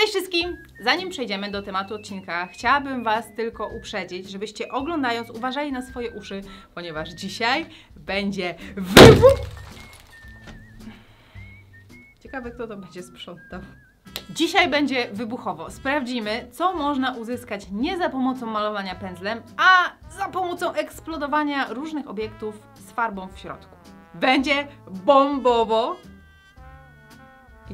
Cześć wszystkim! Zanim przejdziemy do tematu odcinka, chciałabym Was tylko uprzedzić, żebyście oglądając uważali na swoje uszy, ponieważ dzisiaj będzie wybuch! Ciekawe, kto to będzie sprzątał. Dzisiaj będzie wybuchowo. Sprawdzimy, co można uzyskać nie za pomocą malowania pędzlem, a za pomocą eksplodowania różnych obiektów z farbą w środku. Będzie bombowo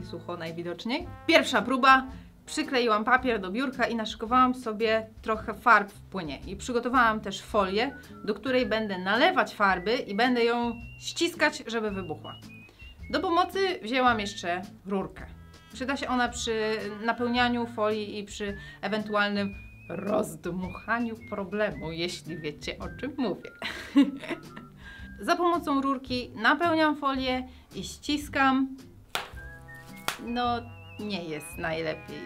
i sucho najwidoczniej. Pierwsza próba. Przykleiłam papier do biurka i naszykowałam sobie trochę farb w płynie. I przygotowałam też folię, do której będę nalewać farby i będę ją ściskać, żeby wybuchła. Do pomocy wzięłam jeszcze rurkę. Przyda się ona przy napełnianiu folii i przy ewentualnym rozdmuchaniu problemu, jeśli wiecie, o czym mówię. Za pomocą rurki napełniam folię i ściskam. No, nie jest najlepiej.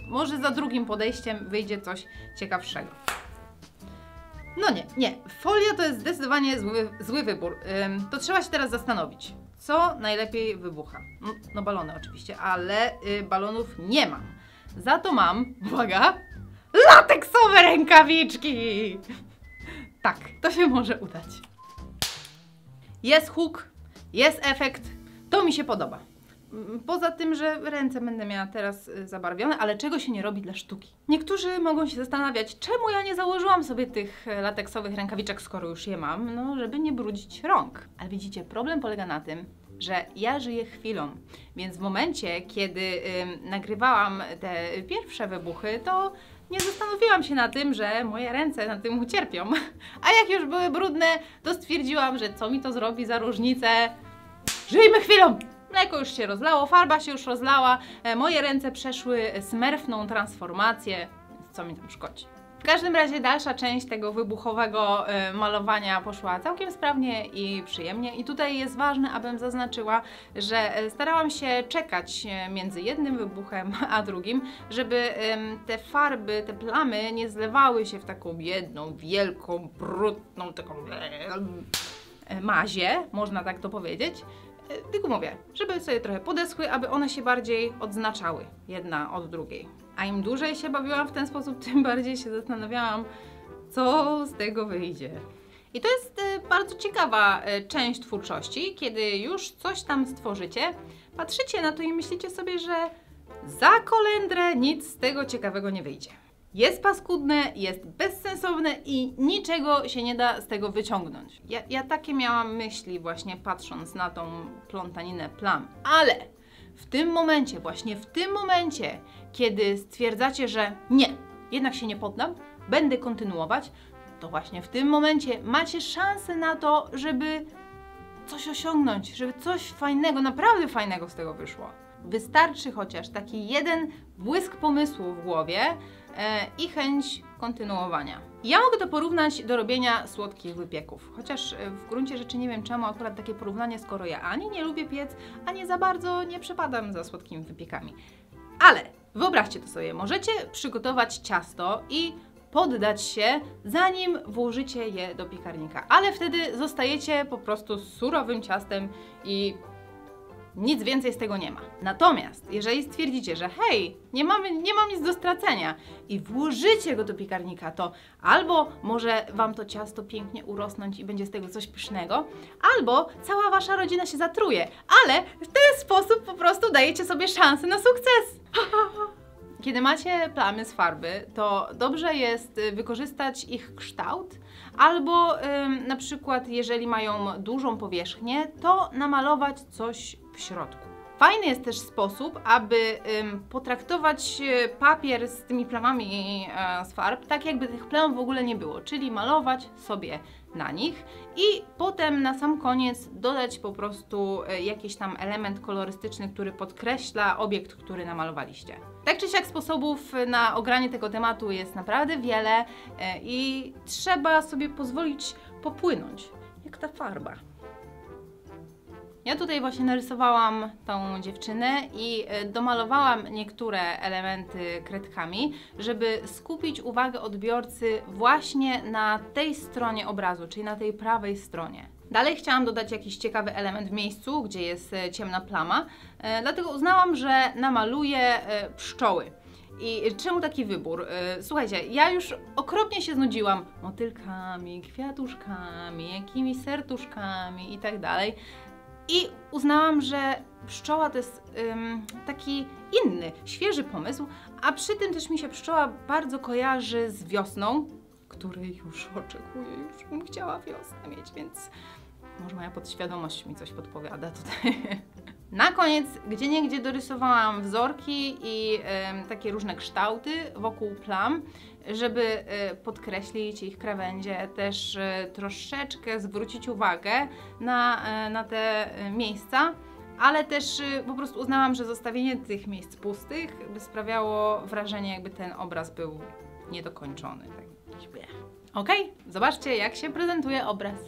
Może za drugim podejściem wyjdzie coś ciekawszego. No nie. Folia to jest zdecydowanie zły wybór. To trzeba się teraz zastanowić, co najlepiej wybucha. No balony oczywiście, ale balonów nie mam. Za to mam, uwaga, lateksowe rękawiczki! Tak, to się może udać. Jest huk, jest efekt, to mi się podoba. Poza tym, że ręce będę miała teraz zabarwione, ale czego się nie robi dla sztuki. Niektórzy mogą się zastanawiać, czemu ja nie założyłam sobie tych lateksowych rękawiczek, skoro już je mam, no żeby nie brudzić rąk. Ale widzicie, problem polega na tym, że ja żyję chwilą, więc w momencie, kiedy nagrywałam te pierwsze wybuchy, to nie zastanowiłam się na tym, że moje ręce na tym ucierpią. A jak już były brudne, to stwierdziłam, że co mi to zrobi za różnicę. Żyjmy chwilą! Mleko już się rozlało, farba się już rozlała, moje ręce przeszły smerfną transformację, więc co mi tam szkodzi. W każdym razie dalsza część tego wybuchowego malowania poszła całkiem sprawnie i przyjemnie. I tutaj jest ważne, abym zaznaczyła, że starałam się czekać między jednym wybuchem a drugim, żeby te farby, te plamy nie zlewały się w taką jedną, wielką, brudną, taką mazię, można tak to powiedzieć. Tylko mówię, żeby sobie trochę podeschły, aby one się bardziej odznaczały jedna od drugiej. A im dłużej się bawiłam w ten sposób, tym bardziej się zastanawiałam, co z tego wyjdzie. I to jest bardzo ciekawa część twórczości, kiedy już coś tam stworzycie, patrzycie na to i myślicie sobie, że za kolendrę nic z tego ciekawego nie wyjdzie. Jest paskudne, jest bezsensowne i niczego się nie da z tego wyciągnąć. Ja takie miałam myśli właśnie patrząc na tą plątaninę plam. Ale w tym momencie, właśnie w tym momencie, kiedy stwierdzacie, że nie, jednak się nie poddam, będę kontynuować, to właśnie w tym momencie macie szansę na to, żeby coś osiągnąć, żeby coś fajnego, naprawdę fajnego z tego wyszło. Wystarczy chociaż taki jeden błysk pomysłu w głowie i chęć kontynuowania. Ja mogę to porównać do robienia słodkich wypieków, chociaż w gruncie rzeczy nie wiem czemu akurat takie porównanie, skoro ja ani nie lubię piec, ani za bardzo nie przepadam za słodkimi wypiekami. Ale wyobraźcie to sobie, możecie przygotować ciasto i poddać się, zanim włożycie je do piekarnika, ale wtedy zostajecie po prostu z surowym ciastem i nic więcej z tego nie ma. Natomiast jeżeli stwierdzicie, że hej, nie mam nic do stracenia i włożycie go do piekarnika, to albo może Wam to ciasto pięknie urosnąć i będzie z tego coś pysznego, albo cała Wasza rodzina się zatruje, ale w ten sposób po prostu dajecie sobie szansę na sukces. Kiedy macie plamy z farby, to dobrze jest wykorzystać ich kształt, albo na przykład jeżeli mają dużą powierzchnię, to namalować coś w środku. Fajny jest też sposób, aby potraktować papier z tymi plamami z farb tak, jakby tych plam w ogóle nie było, czyli malować sobie na nich i potem na sam koniec dodać po prostu jakiś tam element kolorystyczny, który podkreśla obiekt, który namalowaliście. Tak czy siak sposobów na ogranie tego tematu jest naprawdę wiele i trzeba sobie pozwolić popłynąć, jak ta farba. Ja tutaj właśnie narysowałam tą dziewczynę i domalowałam niektóre elementy kredkami, żeby skupić uwagę odbiorcy właśnie na tej stronie obrazu, czyli na tej prawej stronie. Dalej chciałam dodać jakiś ciekawy element w miejscu, gdzie jest ciemna plama, dlatego uznałam, że namaluję pszczoły. I czemu taki wybór? Słuchajcie, ja już okropnie się znudziłam motylkami, kwiatuszkami, jakimiś serduszkami i tak dalej. I uznałam, że pszczoła to jest taki inny, świeży pomysł, a przy tym też mi się pszczoła bardzo kojarzy z wiosną, której już oczekuję, już bym chciała wiosnę mieć, więc może moja podświadomość mi coś podpowiada tutaj. Na koniec gdzieniegdzie dorysowałam wzorki i takie różne kształty wokół plam, żeby podkreślić ich krawędzie, też troszeczkę zwrócić uwagę na te miejsca, ale też po prostu uznałam, że zostawienie tych miejsc pustych by sprawiało wrażenie, jakby ten obraz był niedokończony. Ok, zobaczcie, jak się prezentuje obraz.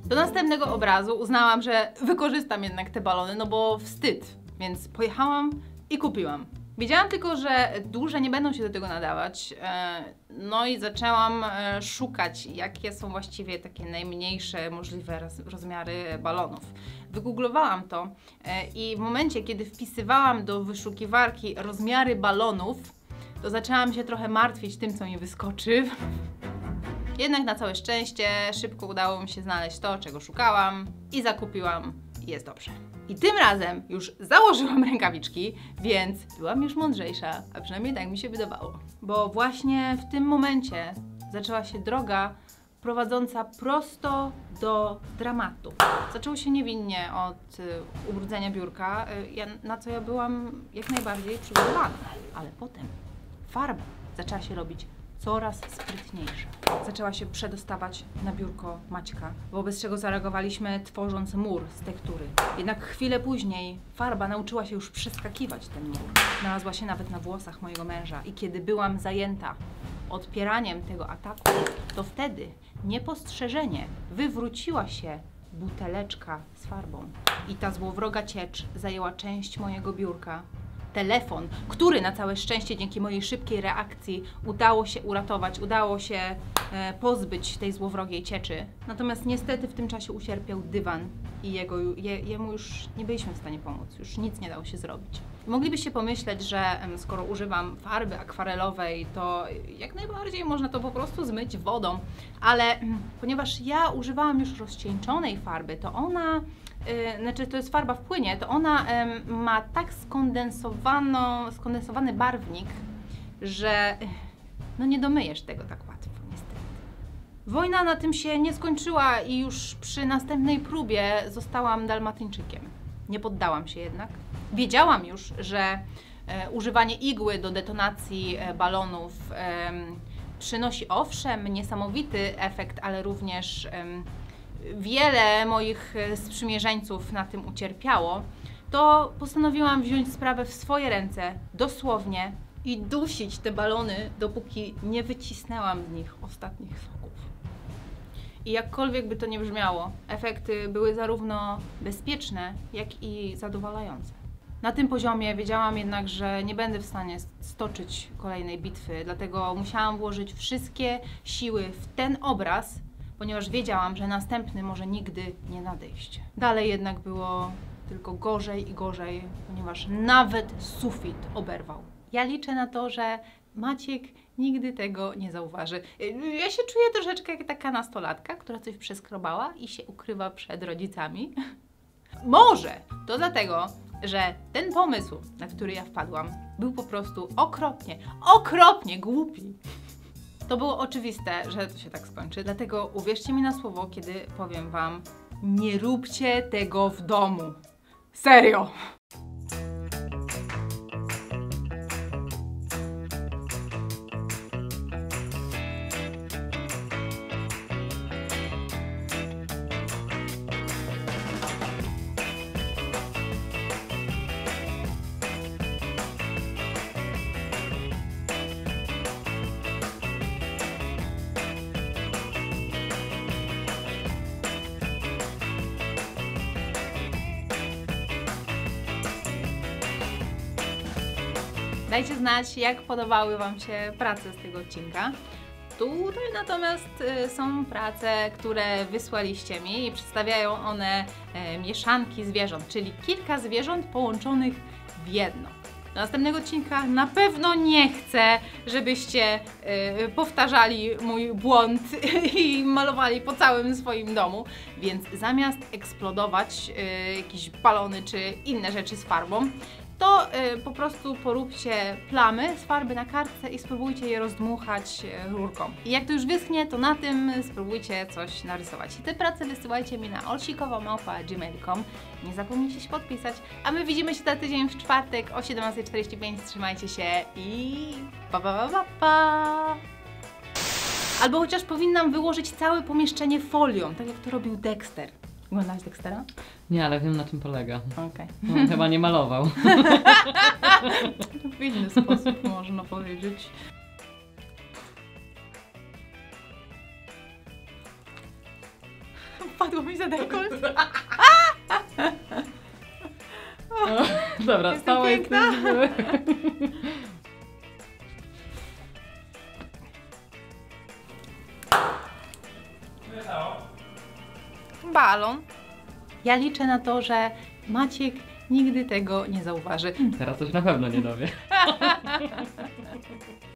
Do następnego obrazu uznałam, że wykorzystam jednak te balony, no bo wstyd, więc pojechałam i kupiłam. Wiedziałam tylko, że duże nie będą się do tego nadawać, no i zaczęłam szukać, jakie są właściwie takie najmniejsze możliwe rozmiary balonów. Wygooglowałam to i w momencie, kiedy wpisywałam do wyszukiwarki rozmiary balonów, to zaczęłam się trochę martwić tym, co mi wyskoczy. Jednak na całe szczęście szybko udało mi się znaleźć to, czego szukałam i zakupiłam i jest dobrze. I tym razem już założyłam rękawiczki, więc byłam już mądrzejsza, a przynajmniej tak mi się wydawało. Bo właśnie w tym momencie zaczęła się droga prowadząca prosto do dramatu. Zaczęło się niewinnie od ubrudzenia biurka, na co ja byłam jak najbardziej przygotowana. Ale potem farba zaczęła się robić coraz sprytniejsza. Zaczęła się przedostawać na biurko Maćka, wobec czego zareagowaliśmy tworząc mur z tektury. Jednak chwilę później farba nauczyła się już przeskakiwać ten mur. Znalazła się nawet na włosach mojego męża i kiedy byłam zajęta odpieraniem tego ataku, to wtedy niepostrzeżenie wywróciła się buteleczka z farbą i ta złowroga ciecz zajęła część mojego biurka. Telefon, który na całe szczęście dzięki mojej szybkiej reakcji udało się uratować, udało się pozbyć tej złowrogiej cieczy. Natomiast niestety w tym czasie ucierpiał dywan i jemu już nie byliśmy w stanie pomóc, już nic nie dało się zrobić. Moglibyście pomyśleć, że skoro używam farby akwarelowej, to jak najbardziej można to po prostu zmyć wodą, ale ponieważ ja używałam już rozcieńczonej farby, to ona znaczy to jest farba w płynie, to ona ma tak skondensowany barwnik, że no nie domyjesz tego tak łatwo, niestety. Wojna na tym się nie skończyła i już przy następnej próbie zostałam dalmatyńczykiem. Nie poddałam się jednak. Wiedziałam już, że używanie igły do detonacji balonów przynosi owszem niesamowity efekt, ale również wiele moich sprzymierzeńców na tym ucierpiało, to postanowiłam wziąć sprawę w swoje ręce, dosłownie, i dusić te balony, dopóki nie wycisnęłam z nich ostatnich soków. I jakkolwiek by to nie brzmiało, efekty były zarówno bezpieczne, jak i zadowalające. Na tym poziomie wiedziałam jednak, że nie będę w stanie stoczyć kolejnej bitwy, dlatego musiałam włożyć wszystkie siły w ten obraz, ponieważ wiedziałam, że następny może nigdy nie nadejść. Dalej jednak było tylko gorzej i gorzej, ponieważ nawet sufit oberwał. Ja liczę na to, że Maciek nigdy tego nie zauważy. Ja się czuję troszeczkę jak taka nastolatka, która coś przeskrobała i się ukrywa przed rodzicami. Może to dlatego, że ten pomysł, na który ja wpadłam, był po prostu okropnie głupi. To było oczywiste, że to się tak skończy, dlatego uwierzcie mi na słowo, kiedy powiem wam, nie róbcie tego w domu. Serio! Dajcie znać, jak podobały Wam się prace z tego odcinka. Tutaj natomiast są prace, które wysłaliście mi i przedstawiają one mieszanki zwierząt, czyli kilka zwierząt połączonych w jedno. Do następnego odcinka na pewno nie chcę, żebyście powtarzali mój błąd i malowali po całym swoim domu, więc zamiast eksplodować jakieś balony czy inne rzeczy z farbą, to po prostu poróbcie plamy z farby na kartce i spróbujcie je rozdmuchać rurką. I jak to już wyschnie, to na tym spróbujcie coś narysować. I te prace wysyłajcie mi na olsikowa@gmail.com. Nie zapomnijcie się podpisać, a my widzimy się za tydzień w czwartek o 17:45. Trzymajcie się i pa pa pa pa pa! Albo chociaż powinnam wyłożyć całe pomieszczenie folią, tak jak to robił Dexter. Oglądałeś Dextera? Nie, ale wiem, na czym polega. Okej. No, chyba nie malował. W inny sposób można powiedzieć. Padło mi za dekolt. Dobra, Jestem stałe piękna. Balon. Ja liczę na to, że Maciek nigdy tego nie zauważy. Teraz coś na pewno nie dowie.